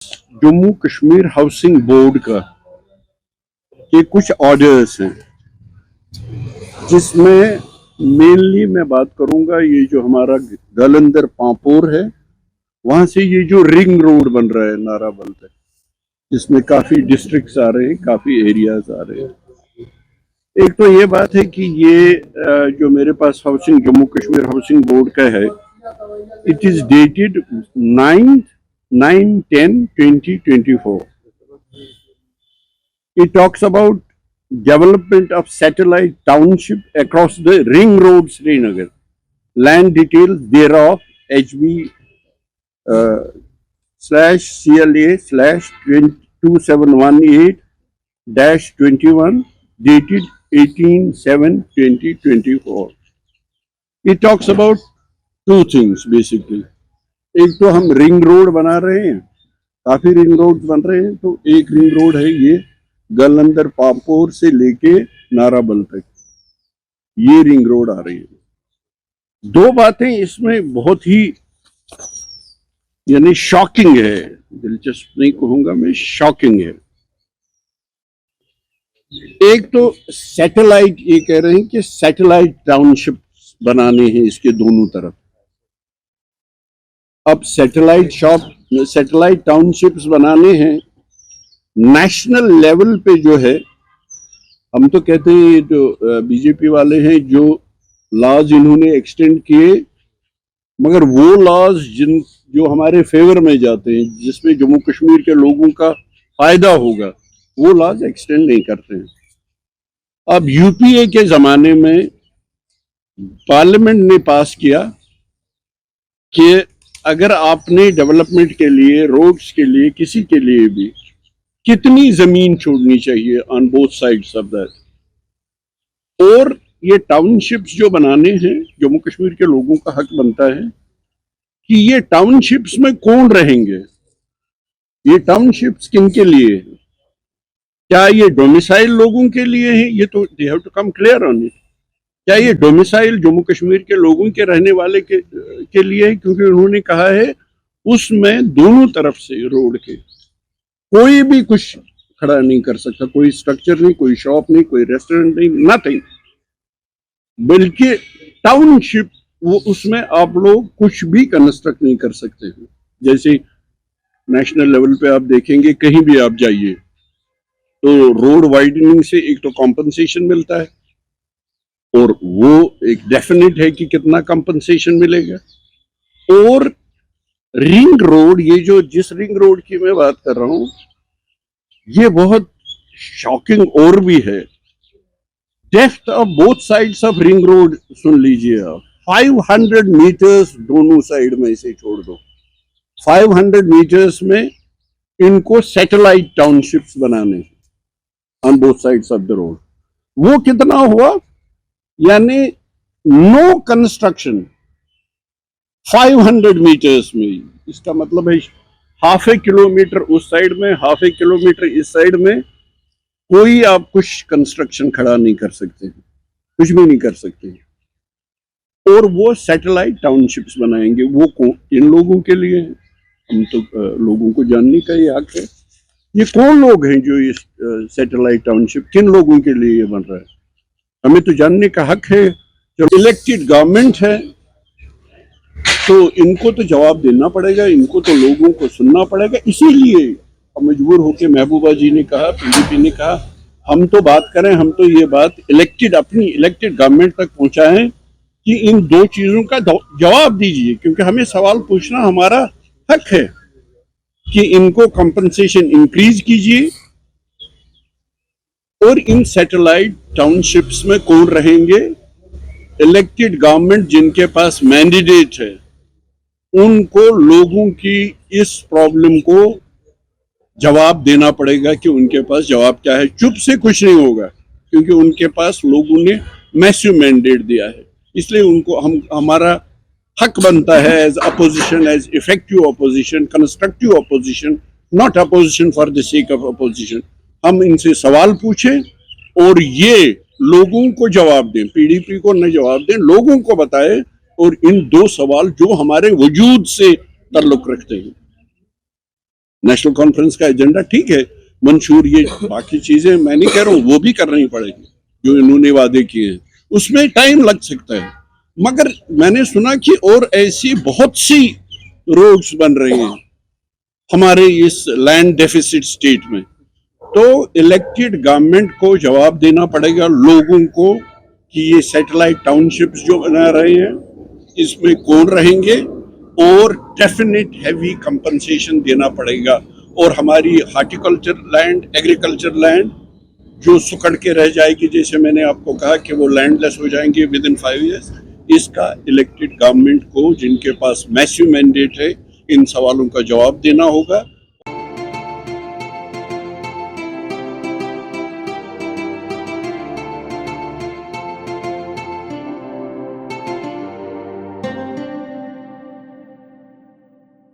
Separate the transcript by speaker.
Speaker 1: Jammu Kashmir housing board का के कुछ ऑर्डर्स हैं, जिसमें मेनली मैं बात करूंगा ये जो हमारा जालंधर पांपोर है, वहां से ये जो रिंग रोड बन रहा है नाराबल तक, जिसमें काफी डिस्ट्रिक्ट्स आ रहे हैं, काफी एरियाज आ रहे हैं। एक तो ये बात है कि ये जो मेरे पास housing Jammu Kashmir housing board का है, it is dated 9/10/2024. It talks about development of satellite township across the ring road Srinagar. Land details thereof HB/CLA/2718-21 dated 18/7/2024. It talks about two things basically. एक तो हम रिंग रोड बना रहे हैं, काफी ring road बन रहे हैं, तो एक रिंग रोड है ये जालंधर पांपोर से लेके नाराबल तक, ये रिंग रोड आ रही है। दो बातें इसमें बहुत ही यानी शॉकिंग है, दिलचस्प नहीं कहूंगा मैं, शॉकिंग है। एक तो सैटेलाइट, ये कह रहे हैं कि सैटेलाइट टाउनशिप बनाने हैं इसके दोनों तरफ। अब सैटेलाइट टाउनशिप्स बनाने हैं नेशनल लेवल पे, जो है हम तो कहते हैं जो बीजेपी वाले हैं, जो लॉज इन्होंने एक्सटेंड किए, मगर वो लॉज जो हमारे फेवर में जाते हैं, जिसमें जम्मू कश्मीर के लोगों का फायदा होगा, वो लॉज एक्सटेंड नहीं करते हैं। अब यूपीए के जमाने में पार्लियामेंट ने पास किया कि अगर आपने डेवलपमेंट के लिए, रोड्स के लिए, किसी के लिए भी कितनी जमीन छोड़नी चाहिए on both sides of that, और ये टाउनशिप्स जो बनाने हैं, जम्मू कश्मीर के लोगों का हक बनता है कि ये टाउनशिप्स में कौन रहेंगे, ये टाउनशिप्स किन के लिए है, क्या ये डोमिसाइल लोगों के लिए है, ये तो they have to come clear on it. क्या ये डोमिसाइल जम्मू कश्मीर के लोगों के रहने वाले के लिए है, क्योंकि उन्होंने कहा है उसमें दोनों तरफ से रोड के कोई भी कुछ खड़ा नहीं कर सकता, कोई स्ट्रक्चर नहीं, कोई शॉप नहीं, कोई रेस्टोरेंट नहीं, नथिंग, बल्कि टाउनशिप, वो उसमें आप लोग कुछ भी कंस्ट्रक्ट नहीं कर सकते हैं। जैसे नेशनल लेवल पे आप देखेंगे, कहीं भी आप जाइए तो रोड वाइडनिंग से एक तो कॉम्पनसेशन मिलता है, और वो एक डेफिनेट है कि कितना कॉम्पनसेशन मिलेगा। और रिंग रोड, ये जो जिस रिंग रोड की मैं बात कर रहा हूं, ये बहुत शॉकिंग और भी है। Depth of both sides of ring road सुन लीजिए आप, 500 मीटर्स दोनों साइड में इसे छोड़ दो, 500 मीटर्स में इनको सैटेलाइट टाउनशिप्स बनाने on both sides of the road. वो कितना हुआ, यानी नो कंस्ट्रक्शन 500 मीटर्स में। इसका मतलब है हाफ ए किलोमीटर उस साइड में, हाफ ए किलोमीटर इस साइड में, कोई आप कुछ कंस्ट्रक्शन खड़ा नहीं कर सकते, कुछ भी नहीं कर सकते। और वो सैटेलाइट टाउनशिप्स बनाएंगे, वो इन लोगों के लिए है। हम तो लोगों को जानने का ये हक है, ये कौन लोग हैं जो ये सैटेलाइट टाउनशिप, किन लोगों के लिए ये बन रहा है, हमें तो जानने का हक है। जब इलेक्टेड गवर्नमेंट है तो इनको तो जवाब देना पड़ेगा, इनको तो लोगों को सुनना पड़ेगा। इसीलिए मजबूर होकर महबूबा जी ने कहा, पीडीपी ने कहा, हम तो बात करें, हम तो ये बात अपनी इलेक्टेड गवर्नमेंट तक पहुंचाएं कि इन दो चीजों का जवाब दीजिए, क्योंकि हमें सवाल पूछना हमारा हक है कि इनको कंपनसेशन इंक्रीज कीजिए, और इन सैटेलाइट टाउनशिप्स में कौन रहेंगे, इलेक्टेड गवर्नमेंट जिनके पास मैंडेट है, उनको लोगों की इस प्रॉब्लम को जवाब देना पड़ेगा कि उनके पास जवाब क्या है। चुप से कुछ नहीं होगा, क्योंकि उनके पास लोगों ने मैसिव मैंडेट दिया है। इसलिए उनको हमारा हक बनता है as opposition, as effective opposition, constructive opposition, not opposition for the sake of opposition. हम इनसे सवाल पूछें और ये लोगों को जवाब दें, पीडीपी को न जवाब दें, लोगों को बताएं, और इन दो सवाल जो हमारे वजूद से ताल्लुक रखते हैं, नेशनल कॉन्फ्रेंस का एजेंडा ठीक है, मंशूर, ये बाकी चीजें मैं नहीं कह रहा हूँ, वो भी करनी पड़ेगी जो इन्होंने वादे किए हैं, उसमें टाइम लग सकता है। मगर मैंने सुना कि और ऐसी बहुत सी रोड्स बन रही हैं हमारे इस लैंड डेफिसिट स्टेट में। तो इलेक्टेड गवर्नमेंट को जवाब देना पड़ेगा लोगों को कि ये सैटेलाइट टाउनशिप्स जो बना रहे हैं इसमें कौन रहेंगे, और डेफिनेट हैवी कंपनसेशन देना पड़ेगा। और हमारी हार्टिकल्चर लैंड, एग्रीकल्चर लैंड जो सुकड़ के रह जाएगी, जैसे मैंने आपको कहा कि वो लैंडलेस हो जाएंगे विद इन 5 years, इसका इलेक्टेड गवर्नमेंट को, जिनके पास मैसिव मैंडेट है, इन सवालों का जवाब देना होगा।